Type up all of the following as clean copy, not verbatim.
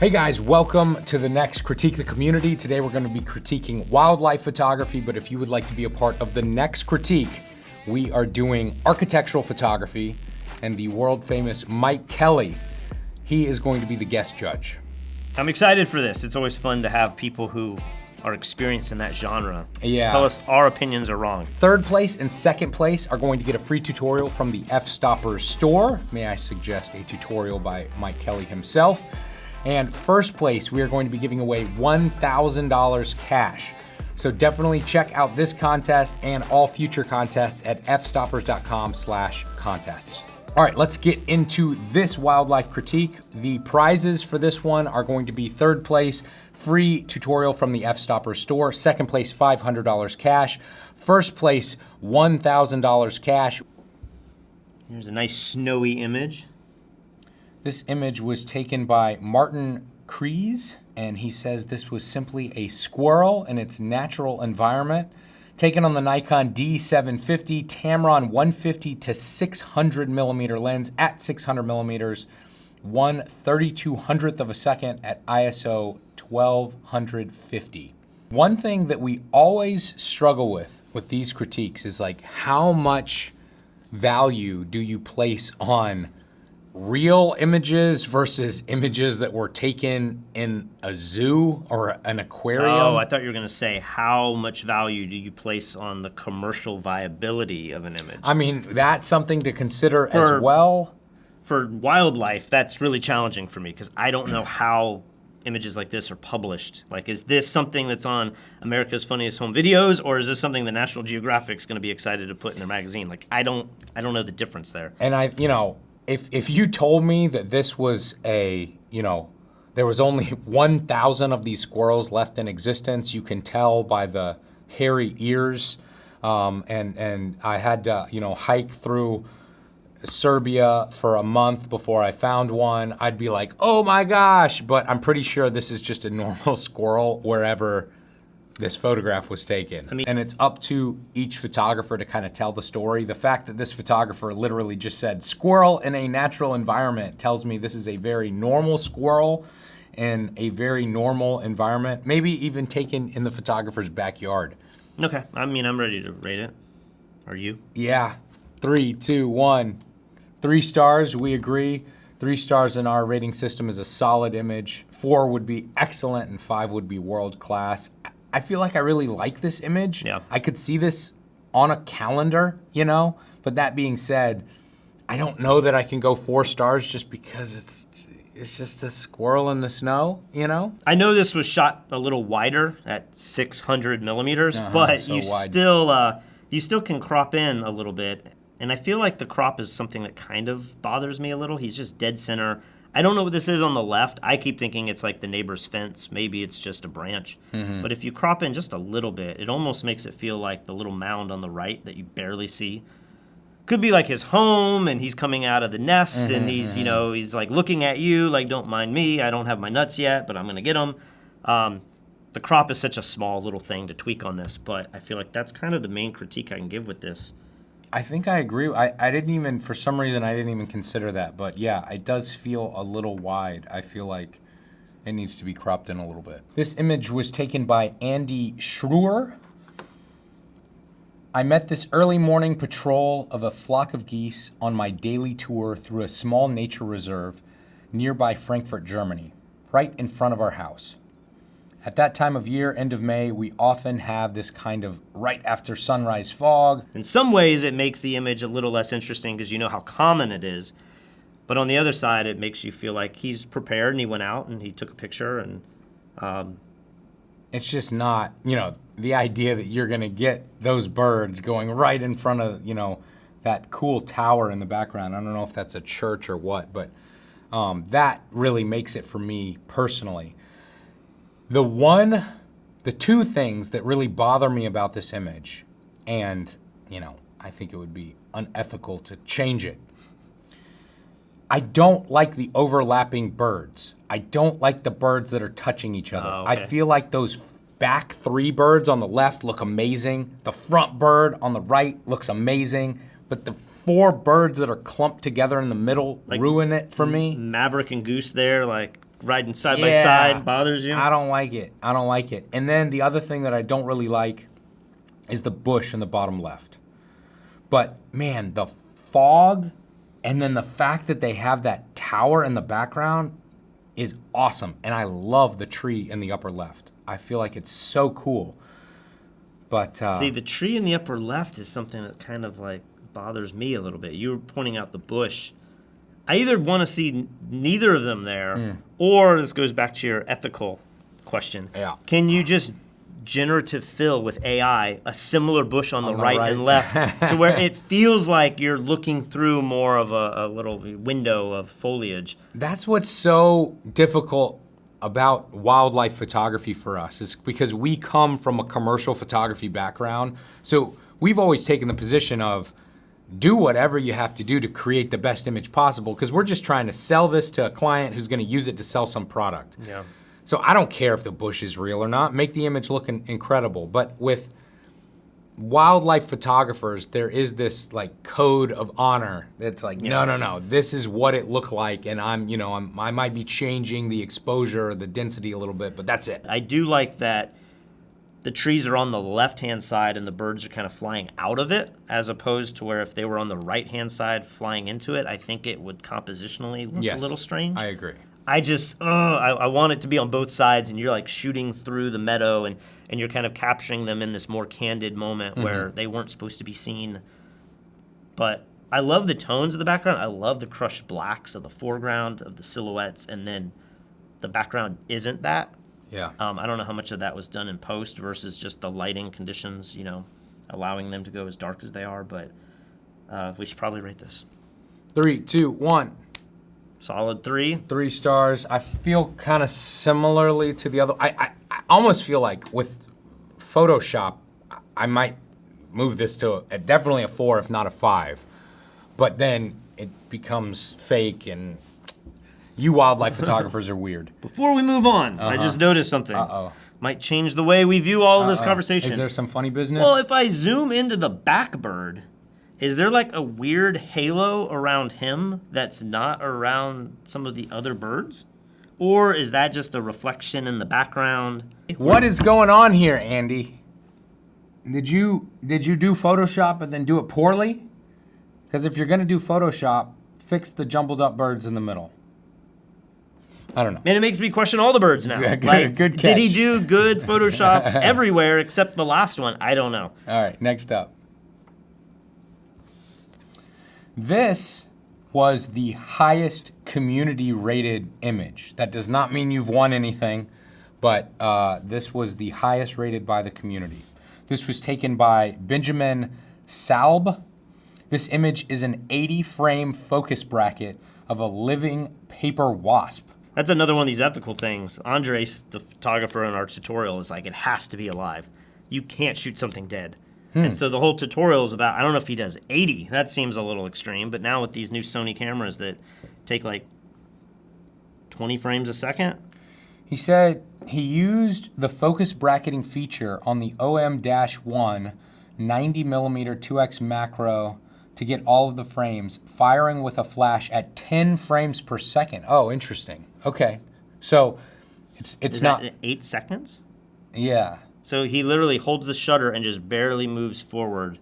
Hey guys, welcome to the next Critique the Community. Today we're going to be critiquing wildlife photography, but if you would like to be a part of the next critique, we are doing architectural photography, and the world famous Mike Kelly, he is going to be the guest judge. I'm excited for this. It's always fun to have people who are experienced in that genre. Yeah. Tell us our opinions are wrong. Third place and second place are going to get a free tutorial from the F-Stoppers store. May I suggest a tutorial by Mike Kelly himself. And first place, we are going to be giving away $1,000 cash. So definitely check out this contest and all future contests at fstoppers.com/contests. All right, let's get into this wildlife critique. The prizes for this one are going to be third place, free tutorial from the F-Stoppers store. Second place, $500 cash. First place, $1,000 cash. Here's a nice snowy image. This image was taken by Martin Kreese, and he says this was simply a squirrel in its natural environment, taken on the Nikon D750 Tamron 150 to 600 millimeter lens at 600 millimeters, 1/3200th of a second at ISO 1250. One thing that we always struggle with these critiques is like, how much value do you place on real images versus images that were taken in a zoo or an aquarium? Oh, I thought you were going to say, how much value do you place on the commercial viability of an image? I mean, that's something to consider as well. For wildlife, that's really challenging for me because I don't know how images like this are published. Like, is this something that's on America's Funniest Home Videos, or is this something that National Geographic's going to be excited to put in their magazine? Like, I don't know the difference there. And If you told me that this was there was only 1,000 of these squirrels left in existence, you can tell by the hairy ears, and I had to, hike through Serbia for a month before I found one, I'd be like, oh my gosh, but I'm pretty sure this is just a normal squirrel wherever this photograph was taken. And it's up to each photographer to kind of tell the story. The fact that this photographer literally just said squirrel in a natural environment tells me this is a very normal squirrel in a very normal environment, maybe even taken in the photographer's backyard. Okay, I'm ready to rate it. Are you? Yeah, 3, 2, 1. 3 stars, we agree. 3 stars in our rating system is a solid image. 4 would be excellent and 5 would be world class. I feel like I really like this image. Yeah. I could see this on a calendar, but that being said, I don't know that I can go 4 stars just because it's just a squirrel in the snow, I know this was shot a little wider at 600 millimeters, but so you still can crop in a little bit. And I feel like the crop is something that kind of bothers me a little. He's just dead center. I don't know what this is on the left. I keep thinking it's like the neighbor's fence. Maybe it's just a branch. Mm-hmm. But if you crop in just a little bit, it almost makes it feel like the little mound on the right that you barely see. Could be like his home, and he's coming out of the nest, and he's like looking at you like, don't mind me. I don't have my nuts yet, but I'm going to get them. The crop is such a small little thing to tweak on this, but I feel like that's kind of the main critique I can give with this. I think I agree. I didn't even, for some reason, I didn't even consider that. But yeah, it does feel a little wide. I feel like it needs to be cropped in a little bit. This image was taken by Andy Schruer. I met this early morning patrol of a flock of geese on my daily tour through a small nature reserve nearby Frankfurt, Germany, right in front of our house. At that time of year, end of May, we often have this kind of right after sunrise fog. In some ways, it makes the image a little less interesting because you know how common it is. But on the other side, it makes you feel like he's prepared and he went out and he took a picture. And it's just not, the idea that you're going to get those birds going right in front of, that cool tower in the background. I don't know if that's a church or what, but that really makes it for me personally. The 2 things that really bother me about this image, and, I think it would be unethical to change it. I don't like the overlapping birds. I don't like the birds that are touching each other. Oh, okay. I feel like those back 3 birds on the left look amazing. The front bird on the right looks amazing. But the 4 birds that are clumped together in the middle ruin it for me. Maverick and Goose there, like riding side by Yeah. side bothers you? I don't like it. I don't like it. And then the other thing that I don't really like is the bush in the bottom left. But man, the fog and then the fact that they have that tower in the background is awesome. And I love the tree in the upper left. I feel like it's so cool. But See, the tree in the upper left is something that kind of like bothers me a little bit. You were pointing out the bush. I either want to see neither of them there, or this goes back to your ethical question. Yeah. Can you just generative fill with AI a similar bush on the right and left to where it feels like you're looking through more of a little window of foliage? that's what's so difficult about wildlife photography for us is because we come from a commercial photography background. So we've always taken the position of do whatever you have to do to create the best image possible because we're just trying to sell this to a client who's going to use it to sell some product. Yeah. So I don't care if the bush is real or not. Make the image look incredible. But with wildlife photographers, there is this like code of honor. It's like, no. This is what it looked like, and I might be changing the exposure or the density a little bit, but that's it. I do like that the trees are on the left-hand side and the birds are kind of flying out of it, as opposed to where if they were on the right-hand side flying into it, I think it would compositionally look a little strange. I agree. I just, I want it to be on both sides, and you're like shooting through the meadow, and you're kind of capturing them in this more candid moment where they weren't supposed to be seen. But I love the tones of the background. I love the crushed blacks of the foreground of the silhouettes, and then the background isn't that. Yeah. I don't know how much of that was done in post versus just the lighting conditions, allowing them to go as dark as they are. But we should probably rate this. 3, 2, 1. Solid 3. 3 stars. I feel kind of similarly to the other. I almost feel like with Photoshop, I might move this to definitely a 4, if not a 5. But then it becomes fake, and you wildlife photographers are weird. Before we move on, I just noticed something. Might change the way we view all of this conversation. Is there some funny business? Well, if I zoom into the back bird, is there like a weird halo around him that's not around some of the other birds? Or is that just a reflection in the background? What is going on here, Andy? Did you do Photoshop and then do it poorly? Because if you're going to do Photoshop, fix the jumbled up birds in the middle. I don't know. And it makes me question all the birds now. Good catch. Did he do good Photoshop everywhere except the last one? I don't know. All right, next up. This was the highest community rated image. That does not mean you've won anything, but this was the highest rated by the community. This was taken by Benjamin Salb. This image is an 80-frame focus bracket of a living paper wasp. That's another one of these ethical things. Andres, the photographer in our tutorial, is like, it has to be alive. You can't shoot something dead. And so the whole tutorial is about, I don't know if he does 80. That seems a little extreme. But now with these new Sony cameras that take like 20 frames a second. He said he used the focus bracketing feature on the OM-1 90mm 2x macro to get all of the frames, firing with a flash at 10 frames per second. Oh, interesting. Okay. So it's Is not... that 8 seconds? Yeah. So he literally holds the shutter and just barely moves forward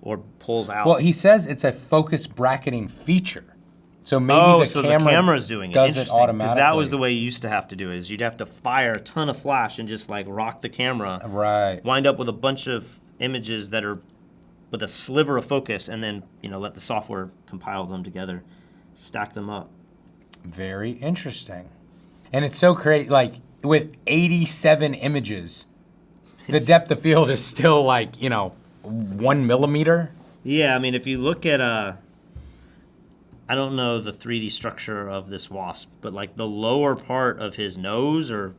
or pulls out. Well, he says it's a focus bracketing feature. So maybe the camera's doing it. Does it Interesting, automatically. because that was the way you used to have to do it. Is you'd have to fire a ton of flash and just like rock the camera. Right. Wind up with a bunch of images that are with a sliver of focus, and then let the software compile them together, stack them up. Very interesting. And it's so great, like with 87 images, the depth of field is still like, 1 millimeter. Yeah, I mean, if you look at I don't know the 3D structure of this wasp, but like the lower part of his nose or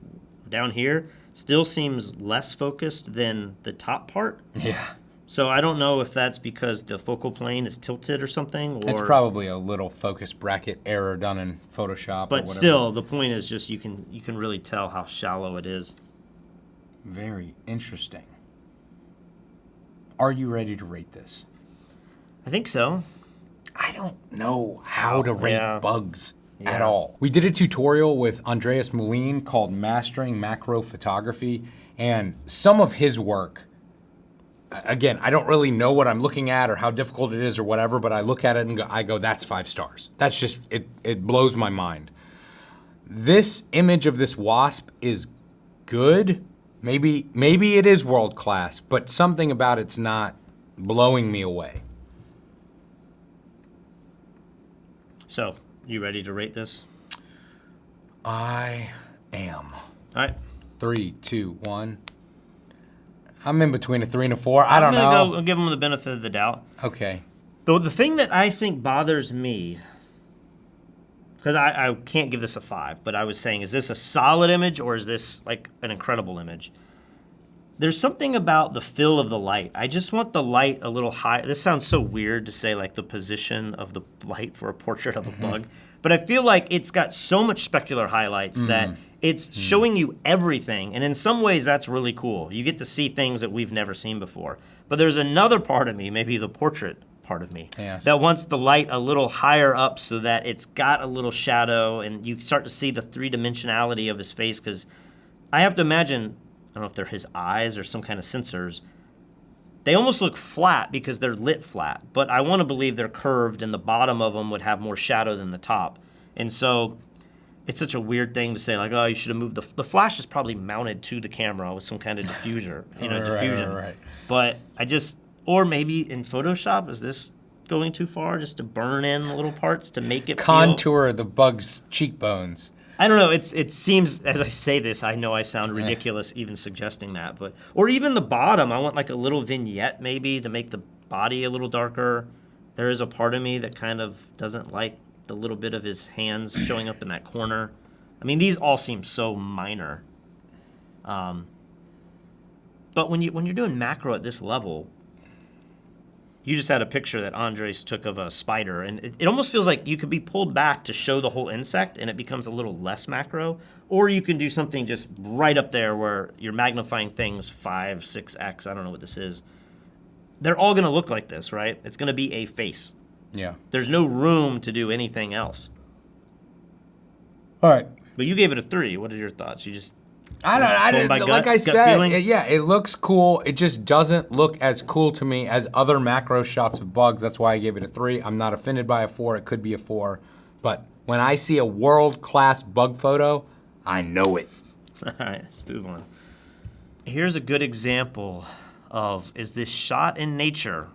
down here still seems less focused than the top part. Yeah. So I don't know if that's because the focal plane is tilted or something. Or, It's probably a little focus bracket error done in Photoshop. Or but whatever. still, the point is just you can really tell how shallow it is. Very interesting. Are you ready to rate this? I think so. I don't know how to rate Yeah. bugs at Yeah. all. We did a tutorial with Andreas Moulin called Mastering Macro Photography, and some of his work, again, I don't really know what I'm looking at or how difficult it is or whatever, but I look at it and I go, that's 5 stars. That's just, it blows my mind. This image of this wasp is good. Maybe it is world class, but something about it's not blowing me away. So, you ready to rate this? I am. All right. 3, 2, 1. I'm in between a 3 and a 4. I don't I'm gonna know. go give them the benefit of the doubt. Okay. Though the thing that I think bothers me, because I can't give this a 5, but I was saying, is this a solid image or is this like an incredible image? There's something about the fill of the light. I just want the light a little high. This sounds so weird to say like the position of the light for a portrait of a bug, but I feel like it's got so much specular highlights that it's showing you everything. And in some ways that's really cool. You get to see things that we've never seen before. But there's another part of me, maybe the portrait part of me, Yes. that wants the light a little higher up so that it's got a little shadow and you start to see the three-dimensionality of his face. Because I have to imagine, I don't know if they're his eyes or some kind of sensors, they almost look flat because they're lit flat, but I want to believe they're curved and the bottom of them would have more shadow than the top. And so it's such a weird thing to say, like, oh, you should have moved the flash is probably mounted to the camera with some kind of diffuser, diffusion. Right. But I just, or maybe in Photoshop, is this going too far just to burn in little parts to make it feel? Contour the bug's cheekbones. I don't know. It seems, as I say this, I know I sound ridiculous even suggesting that, but or even the bottom. I want like a little vignette maybe to make the body a little darker. There is a part of me that kind of doesn't like the little bit of his hands showing up in that corner. I mean, these all seem so minor. But when you're doing macro at this level, you just had a picture that Andres took of a spider, and it almost feels like you could be pulled back to show the whole insect, and it becomes a little less macro. Or you can do something just right up there where you're magnifying things 5, 6x. I don't know what this is. They're all going to look like this, right? It's going to be a face. Yeah. There's no room to do anything else. All right. But you gave it a 3. What are your thoughts? You just I Going by don't. gut- Like I gut said, feeling? it looks cool. It just doesn't look as cool to me as other macro shots of bugs. That's why I gave it a 3. I'm not offended by a 4. It could be a 4, but when I see a world-class bug photo, I know it. all right, let's move on. Here's a good example of, is this shot in nature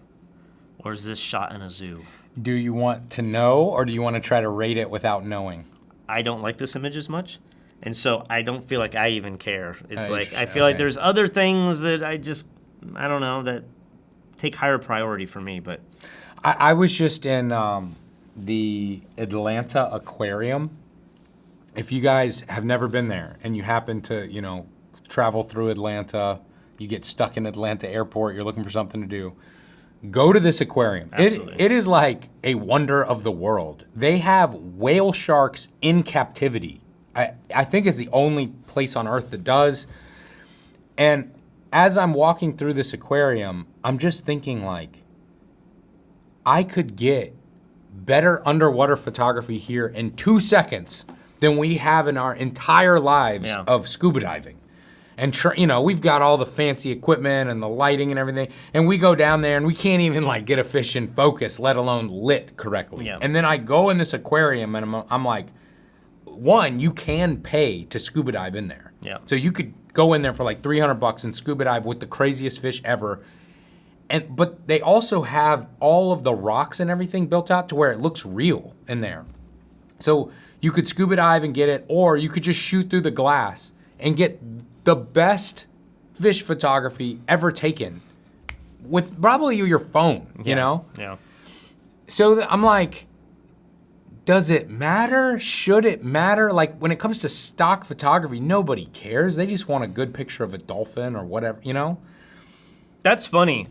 or is this shot in a zoo? Do you want to know, or do you want to try to rate it without knowing? I don't like this image as much, and so I don't feel like I even care. It's Oh, like I feel like okay. there's other things that I don't know, that take higher priority for me. But I was just in the Atlanta Aquarium. If you guys have never been there and you happen to, travel through Atlanta, you get stuck in Atlanta airport, you're looking for something to do, go to this aquarium. Absolutely. It is like a wonder of the world. They have whale sharks in captivity. I think it's the only place on earth that does. And as I'm walking through this aquarium, I'm just thinking like, I could get better underwater photography here in 2 seconds than we have in our entire lives Yeah. of scuba diving. And we've got all the fancy equipment and the lighting and everything, and we go down there and we can't even like get a fish in focus, let alone lit correctly. Yeah. And then I go in this aquarium and I'm like, one, you can pay to scuba dive in there. Yeah. So you could go in there for like $300 and scuba dive with the craziest fish ever. But they also have all of the rocks and everything built out to where it looks real in there. So you could scuba dive and get it, or you could just shoot through the glass and get the best fish photography ever taken with probably your phone, you know? Yeah. So I'm like, does it matter? Should it matter? Like when it comes to stock photography, nobody cares. They just want a good picture of a dolphin or whatever, That's funny.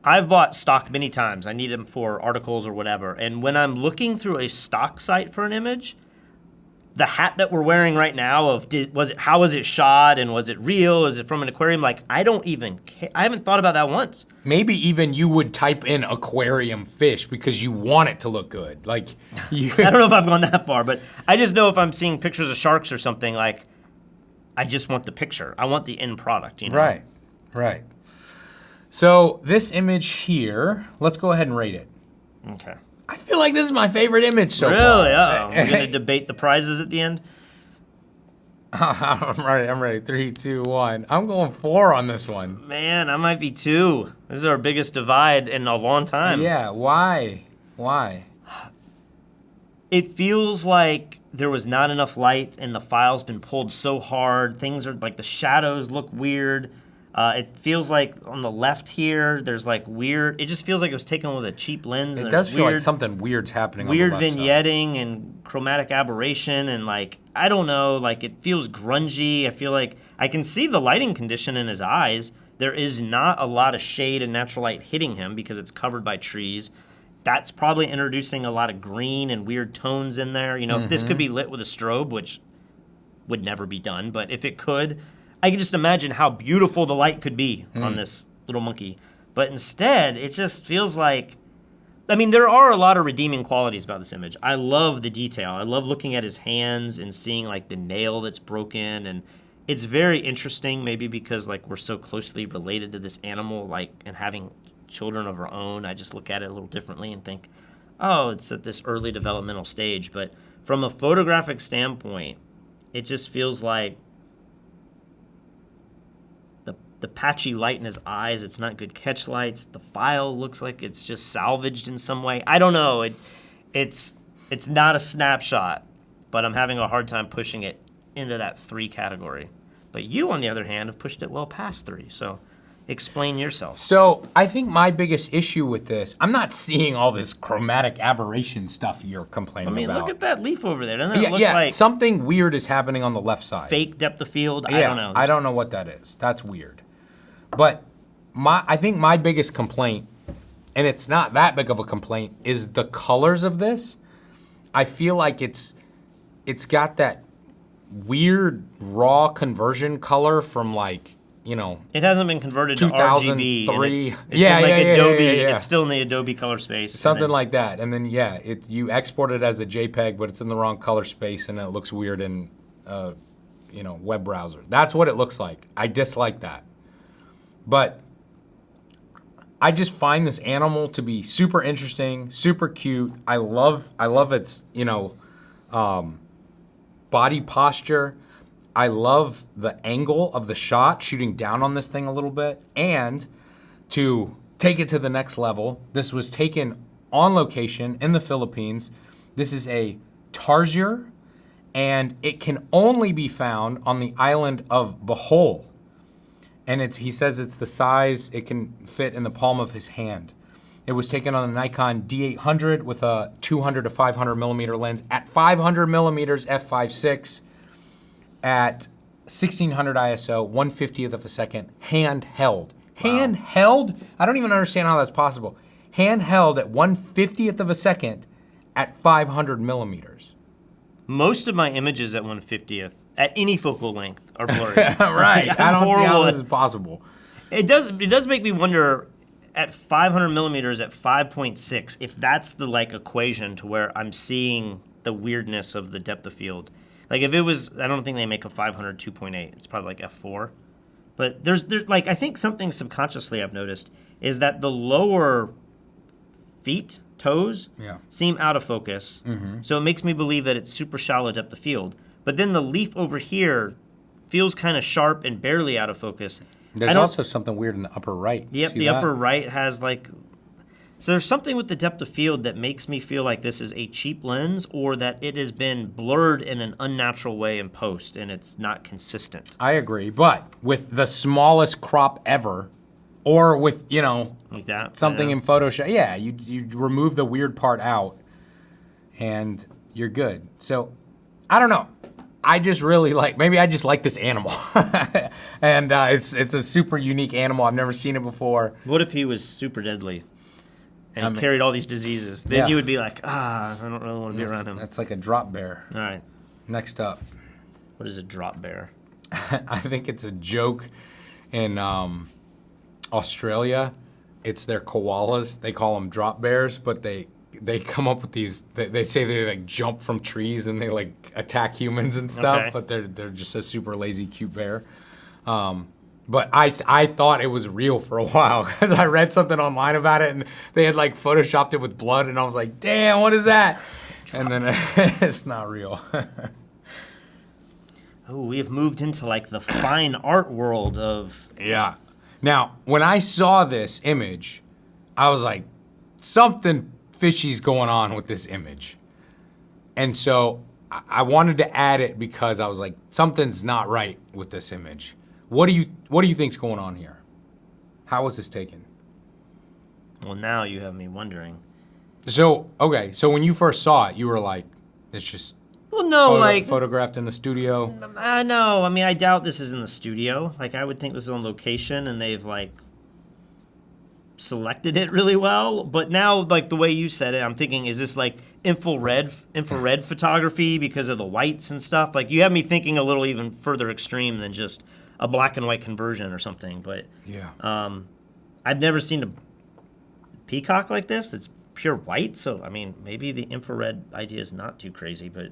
I've bought stock many times. I need them for articles or whatever. And when I'm looking through a stock site for an image, the hat that we're wearing right now how was it shot and was it real? Is it from an aquarium? Like, I don't even care. I haven't thought about that once. Maybe even you would type in aquarium fish because you want it to look good. Like, you, I don't know if I've gone that far, but I just know if I'm seeing pictures of sharks or something, like, I just want the picture. I want the end product, you know? Right, right. So this image here, let's go ahead and rate it. Okay. I feel like this is my favorite image so far. Really? Uh-oh. We're going to debate the prizes at the end? I'm ready. 3, 2, 1. I'm going 4 on this one. Man, I might be 2. This is our biggest divide in a long time. Yeah, why? Why? It feels like there was not enough light and the file's been pulled so hard. Things are like the shadows look weird. It feels like on the left here, there's like weird. It just feels like it was taken with a cheap lens. It and does there's feel weird, like something weird's happening weird on the left vignetting and chromatic aberration and like I don't know. Like it feels grungy. I feel like I can see the lighting condition in his eyes. There is not a lot of shade and natural light hitting him because it's covered by trees. That's probably introducing a lot of green and weird tones in there. You know, if this could be lit with a strobe, which would never be done, but if it could, I can just imagine how beautiful the light could be on this little monkey. But instead, it just feels like, I mean, there are a lot of redeeming qualities about this image. I love the detail. I love looking at his hands and seeing like the nail that's broken. And it's very interesting, maybe because like we're so closely related to this animal, like, and having children of our own, I just look at it a little differently and think, oh, it's at this early developmental stage. But from a photographic standpoint, it just feels like the patchy light in his eyes, it's not good catch lights. The file looks like it's just salvaged in some way. I don't know. It's not a snapshot, but I'm having a hard time pushing it into that 3 category. But you, on the other hand, have pushed it well past 3. So explain yourself. So I think my biggest issue with this, I'm not seeing all this chromatic aberration stuff you're complaining I mean, about. look at that leaf over there. Doesn't that Yeah, look yeah. like Something weird is happening on the left side. fake depth of field? Yeah, I don't know. I don't know what that is. That's weird. But I think my biggest complaint, and it's not that big of a complaint, is the colors of this. I feel like it's got that weird raw conversion color from like, you know, It hasn't been converted to RGB. And 2003. it's Yeah, in like yeah, yeah, Adobe. yeah, yeah. It's still in the Adobe color space. and something then- like that. And then yeah, you export it as a JPEG, but it's in the wrong color space, and it looks weird in web browser. That's what it looks like. I dislike that. But I just find this animal to be super interesting, super cute. I love its, body posture. I love the angle of the shot, shooting down on this thing a little bit. And to take it to the next level, this was taken on location in the Philippines. This is a tarsier, and it can only be found on the island of Bohol. And he says it's the size it can fit in the palm of his hand. It was taken on a Nikon D800 with a 200 to 500 millimeter lens at 500 millimeters f/5.6 at 1600 ISO, 1/50th of a second, handheld. Handheld? I don't even understand how that's possible. Handheld at 1/50th of a second at 500 millimeters. Most of my images at 1/50th, at any focal length, are blurry. Right. Like, I I'm don't see how horrible this at- is possible. It does make me wonder at 500 millimeters at 5.6 if that's the like equation to where I'm seeing the weirdness of the depth of field. Like if it was, I don't think they make a 500 2.8. It's probably like f4. But there's like I think something subconsciously I've noticed is that the lower feet, toes, Yeah. seem out of focus. So it makes me believe that it's super shallow depth of field. But then the leaf over here feels kind of sharp and barely out of focus. There's also something weird in the upper right. Yep, See the that? upper right has like. So there's something with the depth of field that makes me feel like this is a cheap lens or that it has been blurred in an unnatural way in post and it's not consistent. I agree, but with the smallest crop ever, or with, Like that. something yeah. in Photoshop, yeah, you remove the weird part out and you're good. So, I don't know. I just really maybe I just like this animal. And it's a super unique animal. I've never seen it before. What if he was super deadly and carried all these diseases? Then Yeah. you would be like, I don't really want to be around him. That's like a drop bear. All right. Next up. What is a drop bear? I think it's a joke in Australia. It's their koalas. They call them drop bears, but they come up with these. They say they like jump from trees and they like attack humans and stuff. Okay. But they're just a super lazy, cute bear. But I thought it was real for a while because I read something online about it and they had like photoshopped it with blood and I was like, damn, what is that? And then it's not real. Oh, we have moved into like the fine art world of. Yeah. Now, when I saw this image, I was like, something fishy's going on with this image. And so I wanted to add it because I was like, something's not right with this image. What do you think's going on here? How was this taken? Well, now you have me wondering. So, okay, so when you first saw it, you were like, it's just Well, no, like photographed in the studio. I know. I mean, I doubt this is in the studio. Like, I would think this is on location, and they've like selected it really well. But now, like the way you said it, I'm thinking, is this like infrared photography because of the whites and stuff? Like, you have me thinking a little even further extreme than just a black and white conversion or something. But Yeah. I've never seen a peacock like this. It's pure white. So, I mean, maybe the infrared idea is not too crazy, but.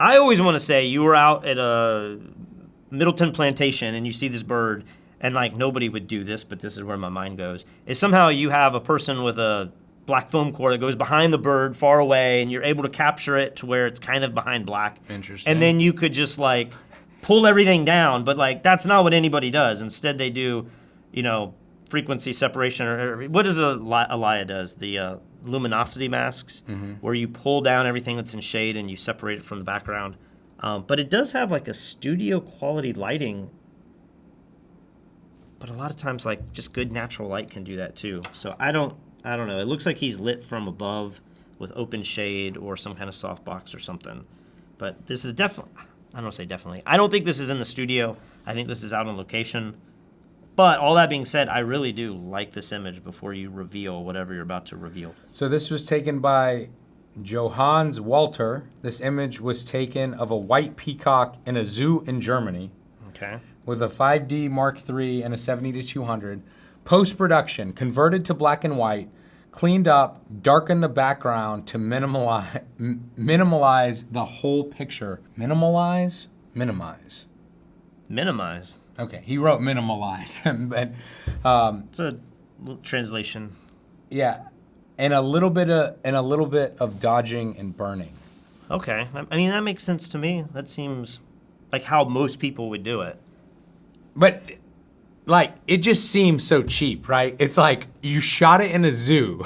I always want to say you were out at a Middleton plantation and you see this bird, and like nobody would do this, but this is where my mind goes, is somehow you have a person with a black foam core that goes behind the bird far away and you're able to capture it to where it's kind of behind black. Interesting. And then you could just like pull everything down, but like that's not what anybody does. Instead they do, frequency separation or what is Alaya does, the luminosity masks, where you pull down everything that's in shade and you separate it from the background. But it does have like a studio quality lighting. But a lot of times, like just good natural light can do that too. So I don't know. It looks like he's lit from above with open shade or some kind of softbox or something. But this is definitely, I don't say definitely. I don't think this is in the studio. I think this is out on location. But all that being said, I really do like this image before you reveal whatever you're about to reveal. So this was taken by Johannes Walter. This image was taken of a white peacock in a zoo in Germany Okay. with a 5D Mark III and a 70-200. Post-production, converted to black and white, cleaned up, darkened the background to minimalize the whole picture. Minimize. Minimize. Okay, he wrote minimalize, but It's a translation. yeah, and a little bit of dodging and burning. Okay. I mean, that makes sense to me. That seems like how most people would do it. But like it just seems so cheap, right? It's like you shot it in a zoo,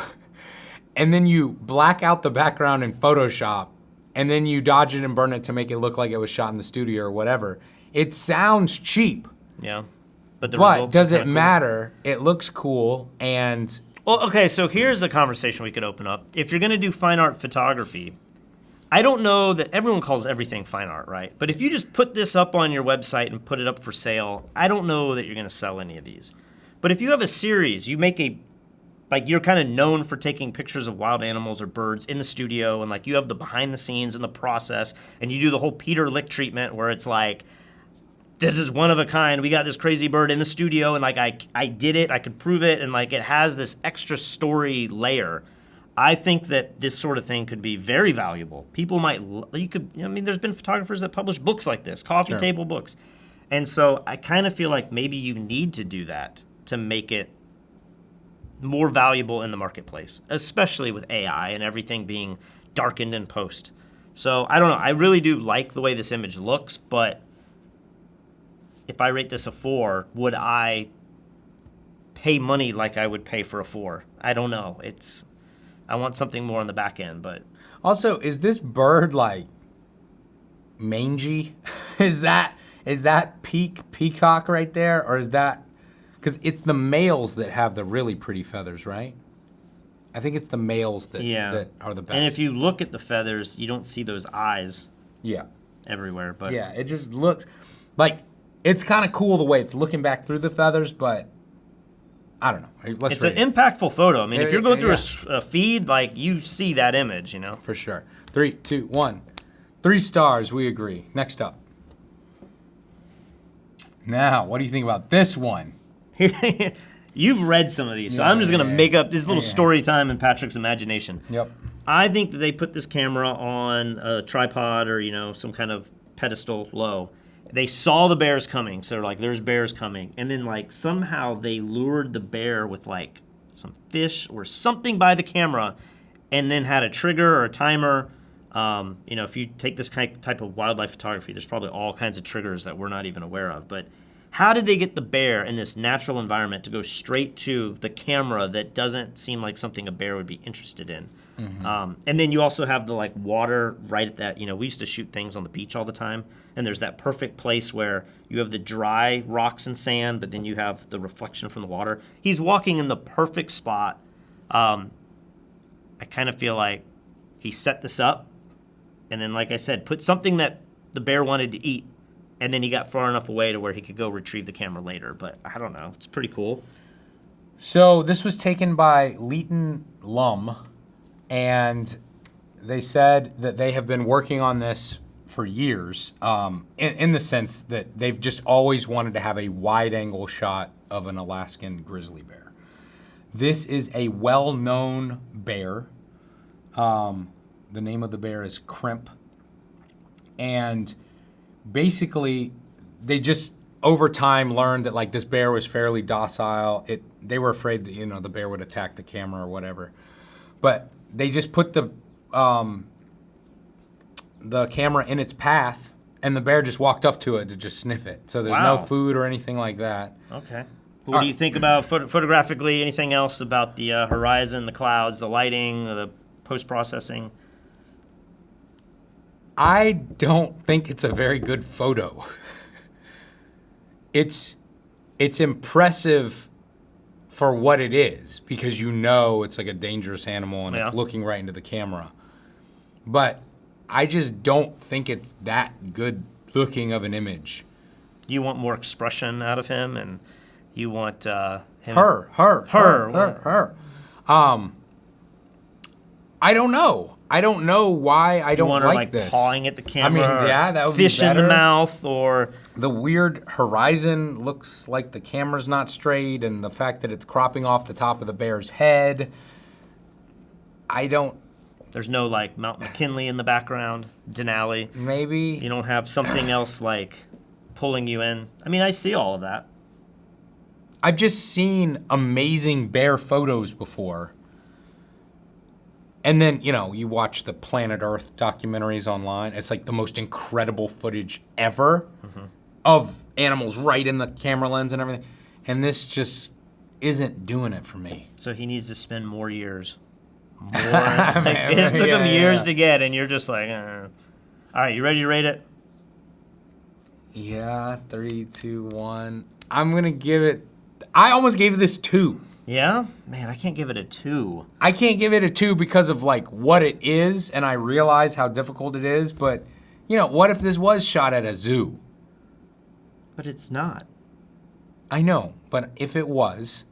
and then you black out the background in Photoshop, and then you dodge it and burn it to make it look like it was shot in the studio or whatever. It sounds cheap. Yeah. But But does it kinda cool. matter? It looks cool, and Well, okay, so here's a conversation we could open up. If you're going to do fine art photography, I don't know that everyone calls everything fine art, right? But if you just put this up on your website and put it up for sale, I don't know that you're going to sell any of these. But if you have a series, you make you're kind of known for taking pictures of wild animals or birds in the studio, and like you have the behind the scenes and the process, and you do the whole Peter Lick treatment where it's like, this is one of a kind. We got this crazy bird in the studio, and like I did it. I could prove it, and like it has this extra story layer. I think that this sort of thing could be very valuable. People might there's been photographers that publish books like this, coffee Sure. table books, and so I kind of feel like maybe you need to do that to make it more valuable in the marketplace, especially with AI and everything being darkened in post. So I don't know. I really do like the way this image looks, but if I rate this a 4, would I pay money like I would pay for a 4? I don't know. I want something more on the back end, but also, is this bird like mangy? is that peacock right there, or is that because it's the males that have the really pretty feathers, right? I think it's the males that are the best. And if you look at the feathers, you don't see those eyes yeah, everywhere. But yeah, it just looks like it's kind of cool the way it's looking back through the feathers, but I don't know. Let's it's an rate it. impactful photo. I mean, if you're going through Yeah. a feed, like you see that image, For sure. 3, 2, 1. 3 stars, we agree. Next up. Now, what do you think about this one? You've read some of these, so Yeah, I'm just going to yeah, make up this little yeah. story time in Patrick's imagination. Yep. I think that they put this camera on a tripod or, some kind of pedestal low. They saw the bears coming, so they're like, there's bears coming. And then, like, somehow they lured the bear with, like, some fish or something by the camera and then had a trigger or a timer. If you take this type of wildlife photography, there's probably all kinds of triggers that we're not even aware of. But how did they get the bear in this natural environment to go straight to the camera that doesn't seem like something a bear would be interested in? Mm-hmm. And then you also have the like water right at that. We used to shoot things on the beach all the time, and there's that perfect place where you have the dry rocks and sand, but then you have the reflection from the water. He's walking in the perfect spot. I kind of feel like he set this up, and then, like I said, put something that the bear wanted to eat, and then he got far enough away to where he could go retrieve the camera later. But I don't know. It's pretty cool. So this was taken by Leighton Lum, and they said that they have been working on this for years, in the sense that they've just always wanted to have a wide-angle shot of an Alaskan grizzly bear. This is a well-known bear. The name of the bear is Crimp. And basically, they just over time learned that like this bear was fairly docile. They were afraid that the bear would attack the camera or whatever, but they just put the camera in its path, and the bear just walked up to it to just sniff it. So there's no food or anything like that. Okay. What do you think about photographically? Anything else about the horizon, the clouds, the lighting, the post-processing? I don't think it's a very good photo. It's impressive for what it is, because it's like a dangerous animal and it's looking right into the camera. But I just don't think it's that good looking of an image. You want more expression out of him, and you want him. Her. I don't know. I don't know why I don't want her, like this. Pawing at the camera. I mean, yeah, that would be fish better. in the mouth, or The weird horizon looks like the camera's not straight, and the fact that it's cropping off the top of the bear's head. There's no like Mount McKinley in the background, Denali. Maybe. You don't have something else like pulling you in. I mean, I see all of that. I've just seen amazing bear photos before. And then, you watch the Planet Earth documentaries online. It's like the most incredible footage ever of animals right in the camera lens and everything. And this just isn't doing it for me. So he needs to spend more years. It took him years to get, and you're just like, All right, you ready to rate it? Yeah, 3, 2, 1. I'm going to give it... I almost gave this 2. Yeah? Man, I can't give it a 2. I can't give it a 2 because of, like, what it is, and I realize how difficult it is, but, what if this was shot at a zoo? But it's not. I know, but if it was...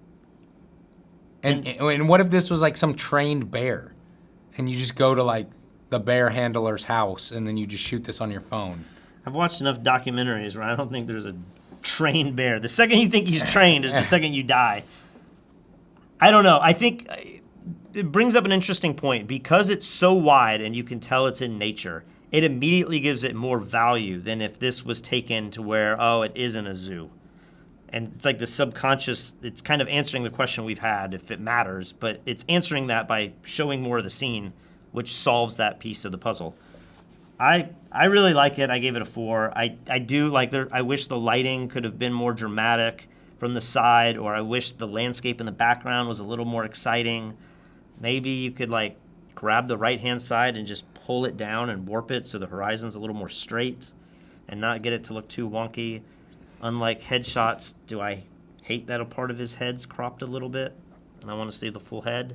And what if this was, like, some trained bear, and you just go to, like, the bear handler's house, and then you just shoot this on your phone? I've watched enough documentaries where I don't think there's a trained bear. The second you think he's trained is the second you die. I don't know. I think it brings up an interesting point. Because it's so wide and you can tell it's in nature, it immediately gives it more value than if this was taken to where, it isn't a zoo. And it's like the subconscious, it's kind of answering the question we've had, if it matters, but it's answering that by showing more of the scene, which solves that piece of the puzzle. I really like it. I gave it a 4. I do like I wish the lighting could have been more dramatic from the side, or I wish the landscape in the background was a little more exciting. Maybe you could like grab the right-hand side and just pull it down and warp it so the horizon's a little more straight and not get it to look too wonky. Unlike headshots, do I hate that a part of his head's cropped a little bit and I want to see the full head?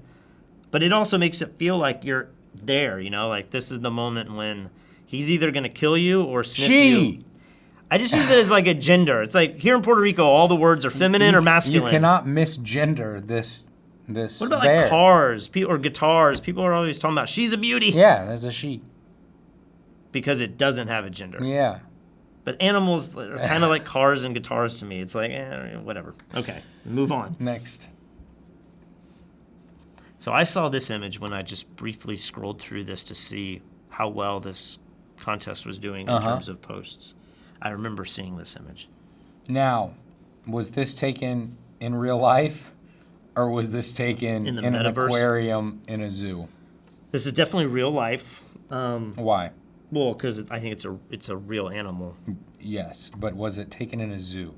But it also makes it feel like you're there, like this is the moment when he's either going to kill you or sniff you. I just use it as like a gender. It's like here in Puerto Rico, all the words are feminine or masculine. You cannot misgender this What about bear. like cars or guitars? People are always talking about she's a beauty. Yeah, there's a she. because it doesn't have a gender. Yeah. But animals are kind of like cars and guitars to me. It's like, whatever. Okay, move on. Next. So I saw this image when I just briefly scrolled through this to see how well this contest was doing in terms of posts. I remember seeing this image. Now, was this taken in real life, or was this taken In the in an metaverse? aquarium in a zoo? This is definitely real life. Why? Well, because I think it's a real animal. Yes, but was it taken in a zoo?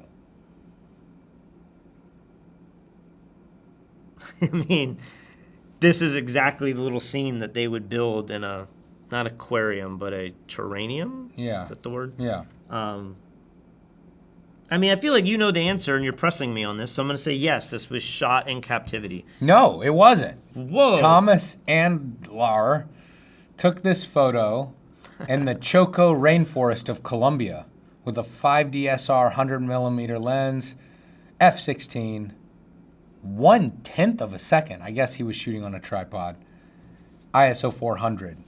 I mean, this is exactly the little scene that they would build in a, not aquarium, but a terrarium? Yeah. Is that the word? Yeah. I mean, I feel like you know the answer and you're pressing me on this, so I'm going to say yes, this was shot in captivity. No, it wasn't. Whoa. Thomas Andlar took this photo in the Choco rainforest of Colombia with a 5DSR 100mm lens, f/16, 1/10 of a second. I guess he was shooting on a tripod, ISO 400.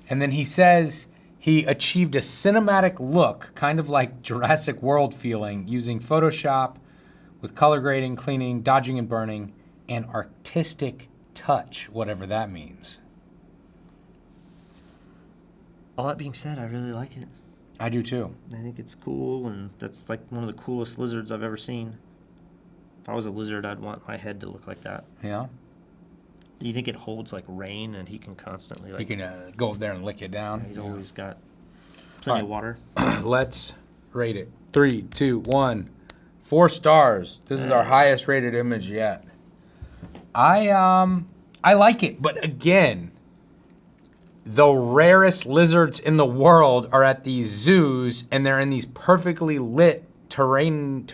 And then he says he achieved a cinematic look, kind of like Jurassic World feeling, using Photoshop with color grading, cleaning, dodging and burning, and artistic touch, whatever that means. All that being said, I really like it. I do too. I think it's cool, and that's like one of the coolest lizards I've ever seen. If I was a lizard, I'd want my head to look like that. Yeah. Do you think it holds like rain and he can constantly You like, can go up there and lick it down. he's always got plenty of water? Let's rate it. 3, 2, 1. 4 stars. This is our highest rated image yet. I like it, but again, the rarest lizards in the world are at these zoos, and they're in these perfectly lit terrariums,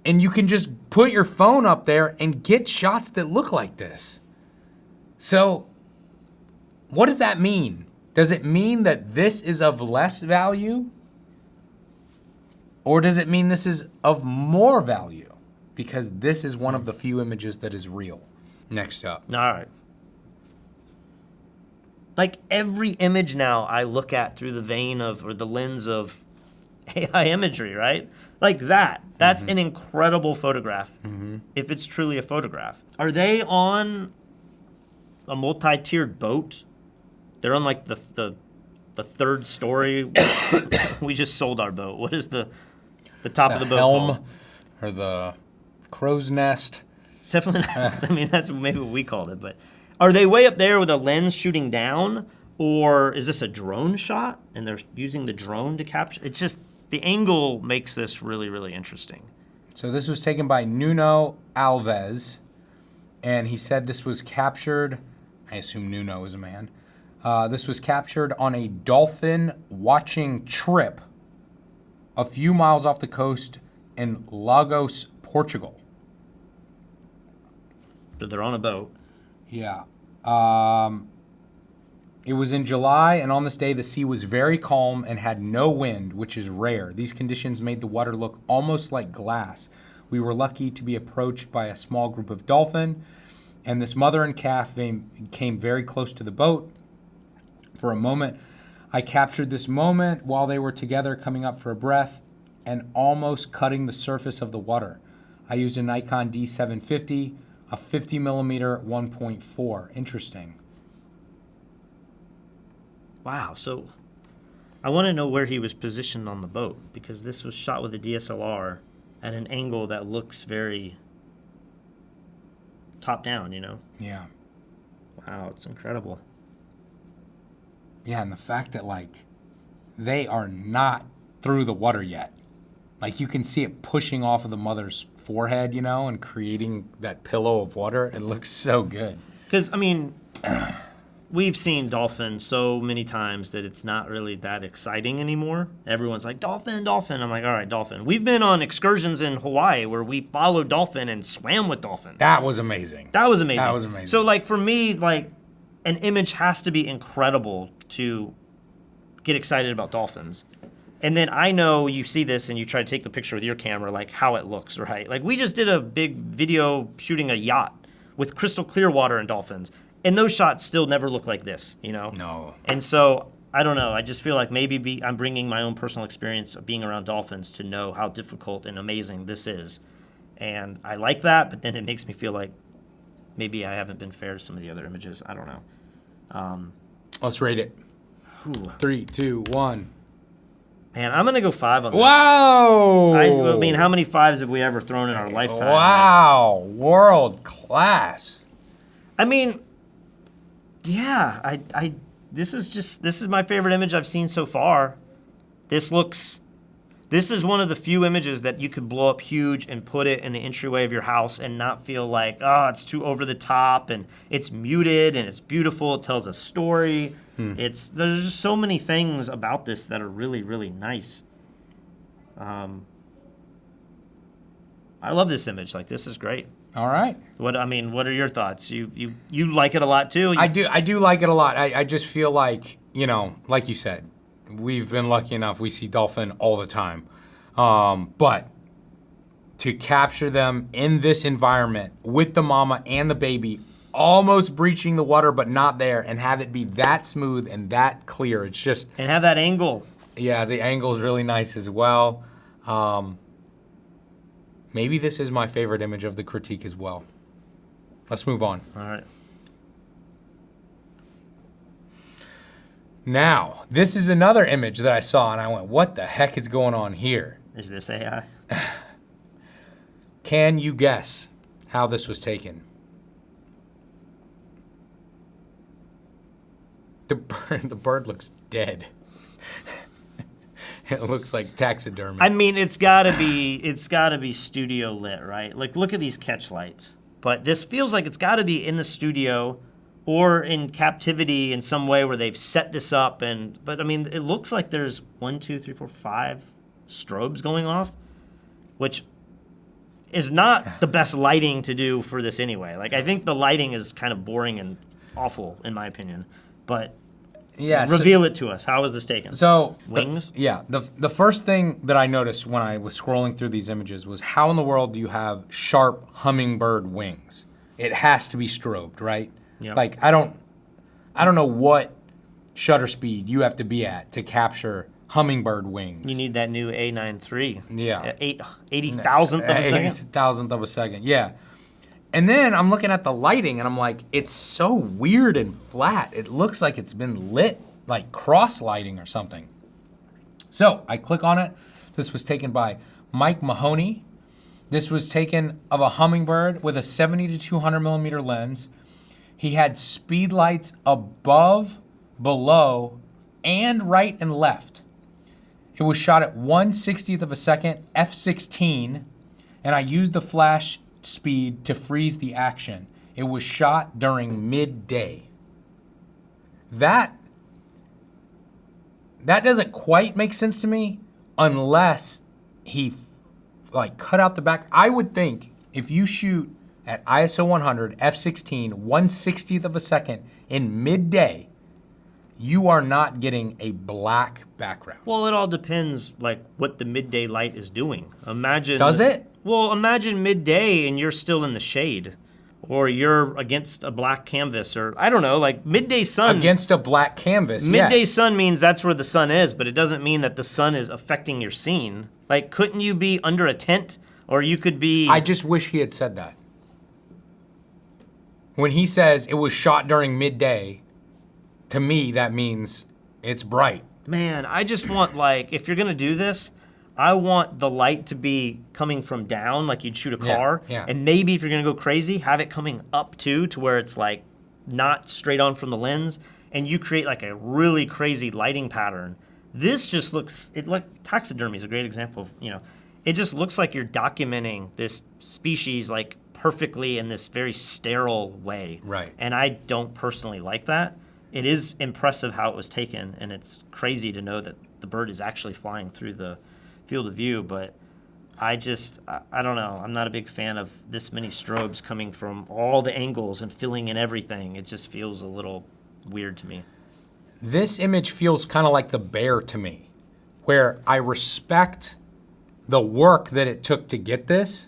and you can just put your phone up there and get shots that look like this. So, what does that mean? Does it mean that this is of less value? Or does it mean this is of more value? Because this is one of the few images that is real. Next up. All right. Like every image now I look at through the vein of, or the lens of AI imagery, right? Like that. That's an incredible photograph, if it's truly a photograph. Are they on a multi-tiered boat? They're on like the third story. We just sold our boat. What is the top of the boat helm called? or the crow's nest. It's definitely not, I mean, that's maybe what we called it, but are they way up there with a lens shooting down, or is this a drone shot and they're using the drone to capture? It's just, the angle makes this really, really interesting. So this was taken by Nuno Alves, and he said this was captured, I assume Nuno is a man, this was captured on a dolphin watching trip a few miles off the coast in Lagos, Portugal. So they're on a boat. Yeah. It was in July, and on this day, the sea was very calm and had no wind, which is rare. These conditions made the water look almost like glass. We were lucky to be approached by a small group of dolphin, and this mother and calf came very close to the boat. For a moment, I captured this moment while they were together coming up for a breath and almost cutting the surface of the water. I used a Nikon D750, a 50mm 1.4. Interesting. Wow. So I want to know where he was positioned on the boat, because this was shot with a DSLR at an angle that looks very top down, you know? Yeah. Wow, it's incredible. Yeah, and the fact that, like, they are not through the water yet. Like, you can see it pushing off of the mother's forehead, you know, and creating that pillow of water. It looks so good. Because, I mean, we've seen dolphins so many times that it's not really that exciting anymore. Everyone's like, dolphin, dolphin. I'm like, all right, dolphin. We've been on excursions in Hawaii where we followed dolphin and swam with dolphin. That was amazing. That was amazing. That was amazing. So, like, for me, like, an image has to be incredible to get excited about dolphins. And then I know you see this and you try to take the picture with your camera, like how it looks, right? Like we just did a big video shooting a yacht with crystal clear water and dolphins. and those shots still never look like this, you know? No. And so, I don't know. I just feel like maybe I'm bringing my own personal experience of being around dolphins to know how difficult and amazing this is. And I like that, but then it makes me feel like maybe I haven't been fair to some of the other images. I don't know. Let's rate it. Ooh. 3, 2, 1. Man, I'm going to go 5 on this. Wow. I mean, how many 5s have we ever thrown in our lifetime? Wow. World class. I mean, yeah, this is my favorite image I've seen so far. This is one of the few images that you could blow up huge and put it in the entryway of your house and not feel like, oh, it's too over the top, and it's muted and it's beautiful. It tells a story. There's just so many things about this that are really, really nice. I love this image. Like, this is great. All right. What are your thoughts? You like it a lot too? I do like it a lot. I just feel like, like you said, we've been lucky enough, we see dolphin all the time. But to capture them in this environment with the mama and the baby almost breaching the water but not there, and have it be that smooth and that clear, it's just... And have that angle. Yeah, the angle is really nice as well. Maybe this is my favorite image of the critique as well. Let's move on. All right. Now, this is another image that I saw, and I went, what the heck is going on here? Is this AI? Can you guess how this was taken? The bird looks dead. It looks like taxidermy. I mean, it's gotta be studio lit, right? Like, look at these catch lights. But this feels like it's gotta be in the studio or in captivity in some way where they've set this up. But I mean, it looks like there's 1, 2, 3, 4, 5 strobes going off, which is not the best lighting to do for this anyway. Like, I think the lighting is kind of boring and awful in my opinion. But yeah, reveal it to us. How was this taken? So wings? The first thing that I noticed when I was scrolling through these images was, how in the world do you have sharp hummingbird wings? It has to be strobed, right? Yep. Like, I don't know what shutter speed you have to be at to capture hummingbird wings. You need that new A93. Yeah. 80,000th of a second. 80,000th of a second, yeah. And then I'm looking at the lighting, and I'm like, it's so weird and flat. It looks like it's been lit, like cross lighting or something. So I click on it. This was taken by Mike Mahoney. This was taken of a hummingbird with a 70 to 200 millimeter lens. He had speed lights above, below, and right and left. It was shot at 1/60th of a second, f/16, and I used the flash speed to freeze the action. It was shot during midday. That doesn't quite make sense to me unless he like cut out the back. I would think if you shoot at ISO 100, f/16, 1/60th of a second in midday, you are not getting a black background. Well, it all depends, like, what the midday light is doing. Imagine. Does it? Well, imagine midday and you're still in the shade, or you're against a black canvas, or I don't know, like midday sun. Against a black canvas. Midday yes. sun means that's where the sun is, but it doesn't mean that the sun is affecting your scene. Like, couldn't you be under a tent, or you could be? I just wish he had said that. When he says it was shot during midday, to me that means it's bright. Man, I just want, like, if you're gonna do this, I want the light to be coming from down, like you'd shoot a car. Yeah. And maybe if you're gonna go crazy, have it coming up too, to where it's like not straight on from the lens, and you create like a really crazy lighting pattern. This just looks, taxidermy is a great example of, it just looks like you're documenting this species like perfectly in this very sterile way. Right. And I don't personally like that. It is impressive how it was taken, and it's crazy to know that the bird is actually flying through the field of view, but I don't know. I'm not a big fan of this many strobes coming from all the angles and filling in everything. It just feels a little weird to me. This image feels kind of like the bear to me, where I respect the work that it took to get this,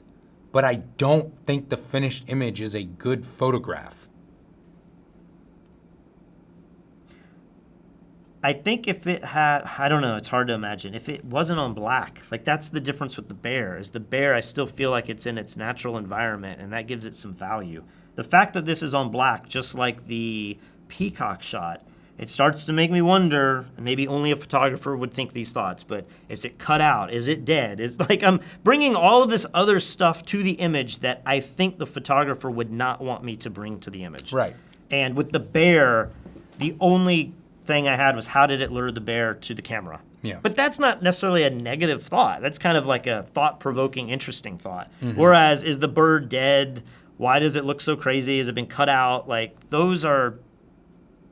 but I don't think the finished image is a good photograph. I think if it had, I don't know, it's hard to imagine. If it wasn't on black, like that's the difference with the bear, is the bear, I still feel like it's in its natural environment, and that gives it some value. The fact that this is on black, just like the peacock shot, it starts to make me wonder, and maybe only a photographer would think these thoughts, but is it cut out? Is it dead? Is like I'm bringing all of this other stuff to the image that I think the photographer would not want me to bring to the image. Right. And with the bear, the only thing I had was how did it lure the bear to the camera? Yeah. But that's not necessarily a negative thought. That's kind of like a thought-provoking, interesting thought. Whereas, is the bird dead? Why does it look so crazy? Has it been cut out? Like, those are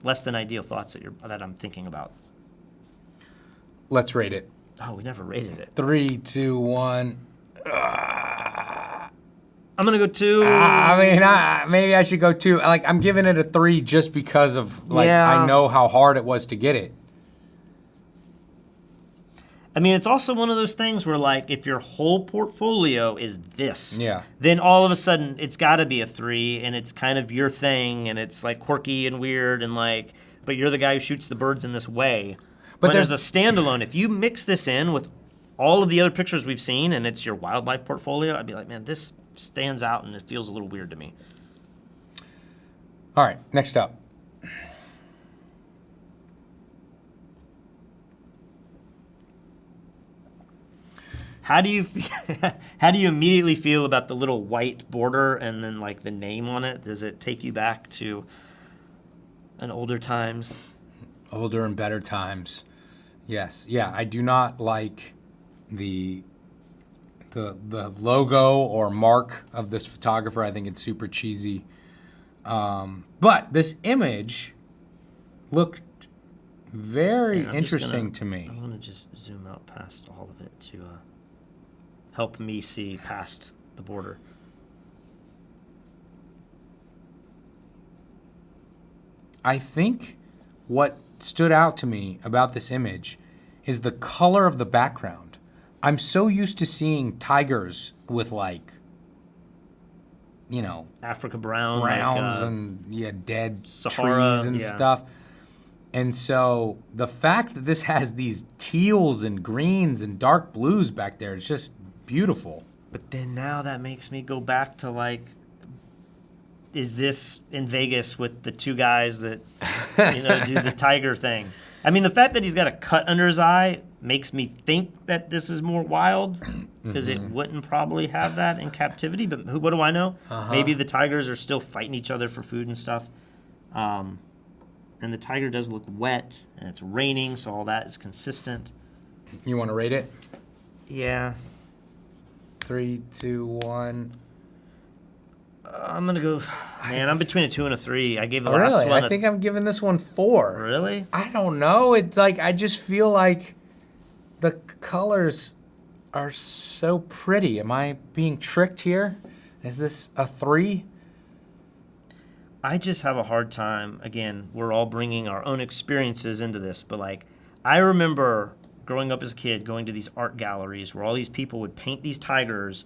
less than ideal thoughts that I'm thinking about. Let's rate it. Oh, we never rated it. 3, 2, 1. I'm going to go 2. I mean, maybe I should go 2. Like, I'm giving it a 3 just because of, like, Yeah. I know how hard it was to get it. I mean, it's also one of those things where, like, if your whole portfolio is this, Yeah. then all of a sudden it's got to be a 3, and it's kind of your thing, and it's like quirky and weird, and like, but you're the guy who shoots the birds in this way. But as a standalone, if you mix this in with all of the other pictures we've seen, and it's your wildlife portfolio, I'd be like, man, this stands out, and it feels a little weird to me. All right, next up. How do you how do you immediately feel about the little white border and then like the name on it? Does it take you back to an older times? Older and better times. Yes. Yeah, I do not like the logo or mark of this photographer. I think it's super cheesy. But this image looked very Yeah, I'm just interesting gonna- to me. I'm going to just zoom out past all of it to help me see past the border. I think what stood out to me about this image is the color of the background. I'm so used to seeing tigers with, like, you know, Africa brown. browns like, and dead Sahara, trees and yeah. stuff. And so the fact that this has these teals and greens and dark blues back there, it's just beautiful. But then now that makes me go back to like, is this in Vegas with the two guys that, do the tiger thing? I mean, the fact that he's got a cut under his eye makes me think that this is more wild because it wouldn't probably have that in captivity. But what do I know? Maybe the tigers are still fighting each other for food and stuff. And the tiger does look wet, and it's raining, so all that is consistent. You want to rate it? Yeah. 3, 2, 1. I'm going to go, man, I'm between a 2 and a 3. I gave the last Really? one I think I'm giving this one 4. Really? I don't know. It's like, I just feel like the colors are so pretty. Am I being tricked here? Is this a 3? I just have a hard time. Again, we're all bringing our own experiences into this, but like, I remember growing up as a kid going to these art galleries where all these people would paint these tigers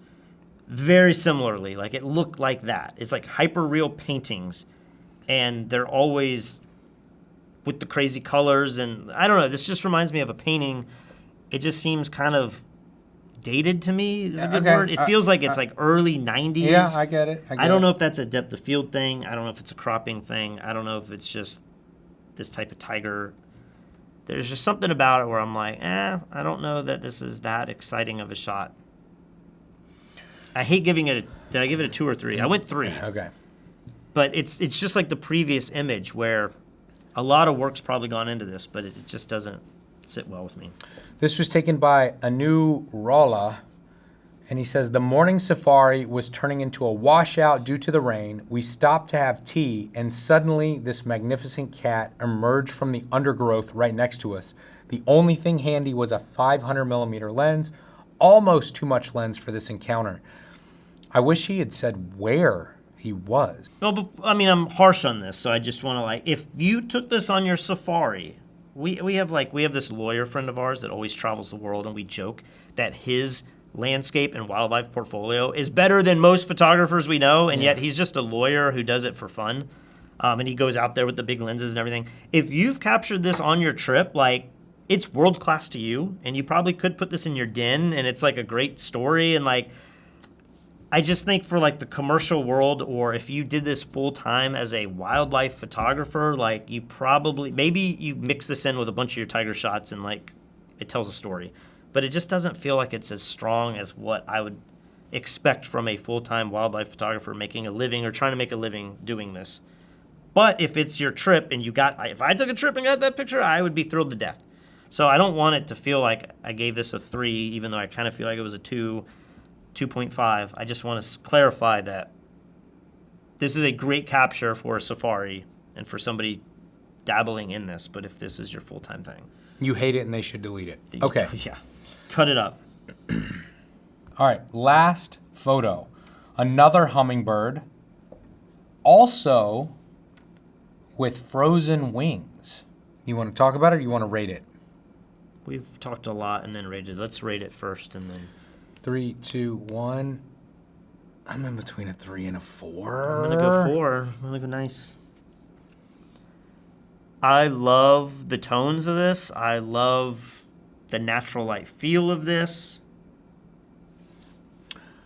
very similarly. Like, it looked like that. It's like hyper real paintings, and they're always with the crazy colors. And I don't know, this just reminds me of a painting. It just seems kind of dated to me, is a good okay. word. It feels like it's like early 90s. Yeah, I get it. I don't know if that's a depth of field thing. I don't know if it's a cropping thing. I don't know if it's just this type of tiger. There's just something about it where I'm like, I don't know that this is that exciting of a shot. I hate giving it did I give it a 2 or 3? I went 3. Okay. But it's just like the previous image where a lot of work's probably gone into this, but it just doesn't sit well with me. This was taken by Anu Rolla, and he says, the morning safari was turning into a washout due to the rain. We stopped to have tea, and suddenly this magnificent cat emerged from the undergrowth right next to us. The only thing handy was a 500mm lens, almost too much lens for this encounter. I wish he had said where he was. Well, but, I mean, I'm harsh on this, so I just want to like, if you took this on your safari, we have this lawyer friend of ours that always travels the world, and we joke that his landscape and wildlife portfolio is better than most photographers we know, and yet he's just a lawyer who does it for fun. And he goes out there with the big lenses and everything. If you've captured this on your trip, like, it's world class to you, and you probably could put this in your den, and it's like a great story. And like, I just think for like the commercial world, or if you did this full time as a wildlife photographer, like, you probably, maybe you mix this in with a bunch of your tiger shots and like it tells a story. But it just doesn't feel like it's as strong as what I would expect from a full time wildlife photographer making a living or trying to make a living doing this. But if it's your trip and if I took a trip and got that picture, I would be thrilled to death. So I don't want it to feel like I gave this a 3, even though I kind of feel like it was a 2, 2.5. I just want to clarify that this is a great capture for a safari and for somebody dabbling in this. But if this is your full-time thing. You hate it and they should delete it. Okay. Yeah. Cut it up. All right. Last photo. Another hummingbird. Also with frozen wings. You want to talk about it or you want to rate it? We've talked a lot and then rated. Let's rate it first and then. 3, 2, 1. I'm in between a 3 and a 4. I'm going to go 4. I'm going to go nice. I love the tones of this. I love the natural light feel of this.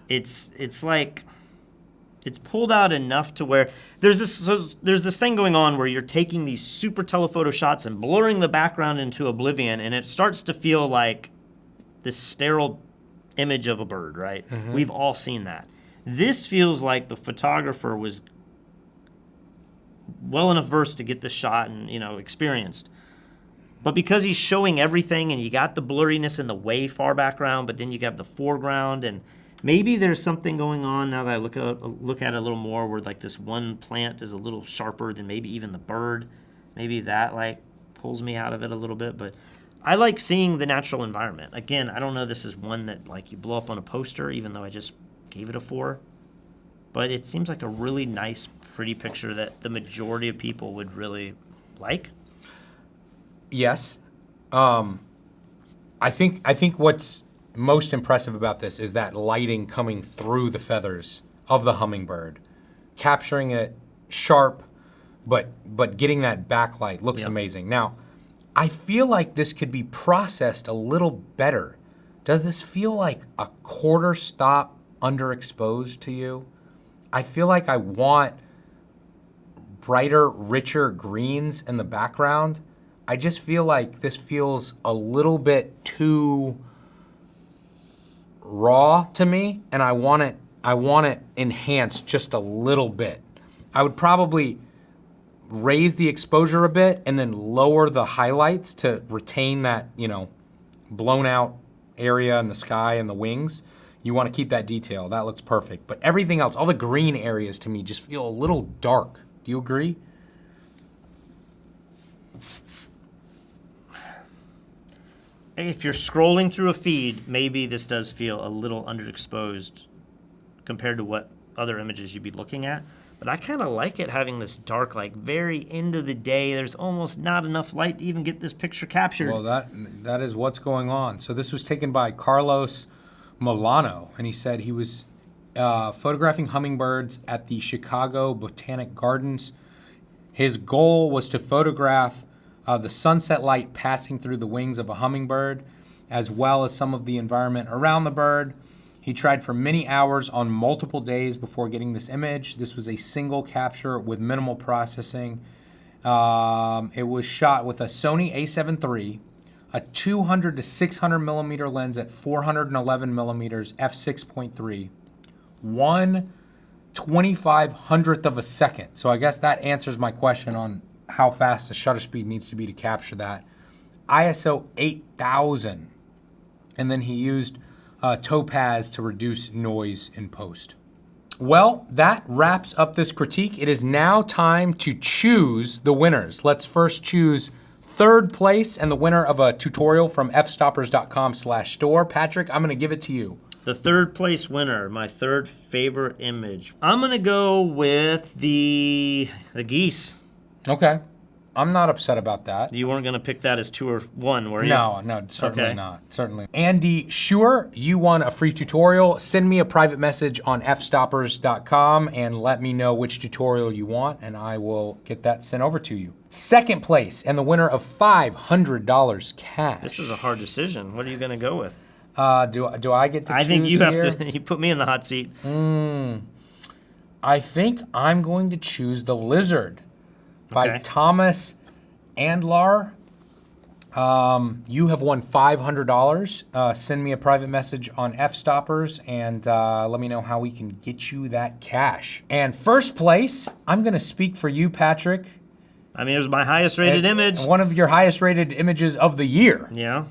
It's like it's pulled out enough to where there's this thing going on where you're taking these super telephoto shots and blurring the background into oblivion, and it starts to feel like this sterile image of a bird, right? Mm-hmm. We've all seen that. This feels like the photographer was well enough versed to get this shot and, experienced. But because he's showing everything and you got the blurriness in the way far background, but then you have the foreground, and maybe there's something going on now that I look at it a little more where like this one plant is a little sharper than maybe even the bird. Maybe that like pulls me out of it a little bit, but I like seeing the natural environment. Again, I don't know this is one that like you blow up on a poster, even though I just gave it a 4. But it seems like a really nice, pretty picture that the majority of people would really like. Yes. I think what's most impressive about this is that lighting coming through the feathers of the hummingbird, capturing it sharp, but getting that backlight looks amazing. Now, I feel like this could be processed a little better. Does this feel like a quarter stop underexposed to you? I feel like I want brighter, richer greens in the background. I just feel like this feels a little bit too raw to me, and I want it enhanced just a little bit. I would probably raise the exposure a bit and then lower the highlights to retain that, blown out area in the sky and the wings. You want to keep that detail. That looks perfect. But everything else, all the green areas to me just feel a little dark. Do you agree? If you're scrolling through a feed, maybe this does feel a little underexposed compared to what other images you'd be looking at. But I kind of like it having this dark, like very end of the day. There's almost not enough light to even get this picture captured. Well, that is what's going on. So this was taken by Carlos Milano, and he said he was photographing hummingbirds at the Chicago Botanic Gardens. His goal was to photograph the sunset light passing through the wings of a hummingbird, as well as some of the environment around the bird. He tried for many hours on multiple days before getting this image. This was a single capture with minimal processing. It was shot with a Sony a7 III, a 200 to 600 millimeter lens at 411 millimeters f6.3, 1/2500th of a second. So I guess that answers my question on how fast the shutter speed needs to be to capture that. ISO 8000, and then he used Topaz to reduce noise in post. Well, that wraps up this critique. It is now time to choose the winners. Let's first choose third place and the winner of a tutorial from fstoppers.com/store. Patrick, I'm going to give it to you. The third place winner, my third favorite image. I'm going to go with the geese. Okay. I'm not upset about that. You weren't going to pick that as 2 or 1, were you? No, certainly Okay. not. Certainly. Andy, sure, you won a free tutorial. Send me a private message on fstoppers.com and let me know which tutorial you want, and I will get that sent over to you. Second place, and the winner of $500 cash. This is a hard decision. What are you going to go with? Do I get to choose I think you have here? to. You put me in the hot seat. I think I'm going to choose The Lizard by Okay. Thomas Andlar. You have won $500. Send me a private message on Fstoppers and let me know how we can get you that cash. And first place, I'm going to speak for you, Patrick. I mean, it was my highest rated image. One of your highest rated images of the year. Yeah.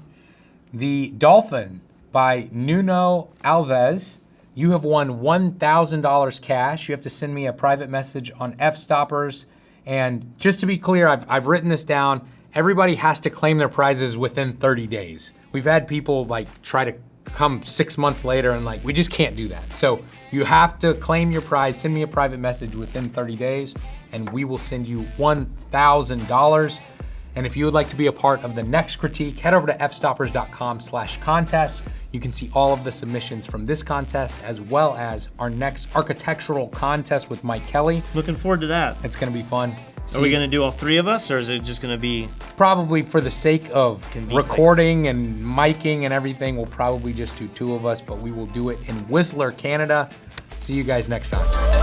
The Dolphin by Nuno Alves. You have won $1,000 cash. You have to send me a private message on Fstoppers. And just to be clear, I've written this down. Everybody has to claim their prizes within 30 days. We've had people like try to come 6 months later and like, we just can't do that. So you have to claim your prize, send me a private message within 30 days, and we will send you $1,000. And if you would like to be a part of the next critique, head over to fstoppers.com/contest. You can see all of the submissions from this contest as well as our next architectural contest with Mike Kelly. Looking forward to that. It's gonna be fun. Are we going to do all 3 of us, or is it just going to be... Probably for the sake of Convenient. recording and miking and everything, we'll probably just do 2 of us, but we will do it in Whistler, Canada. See you guys next time.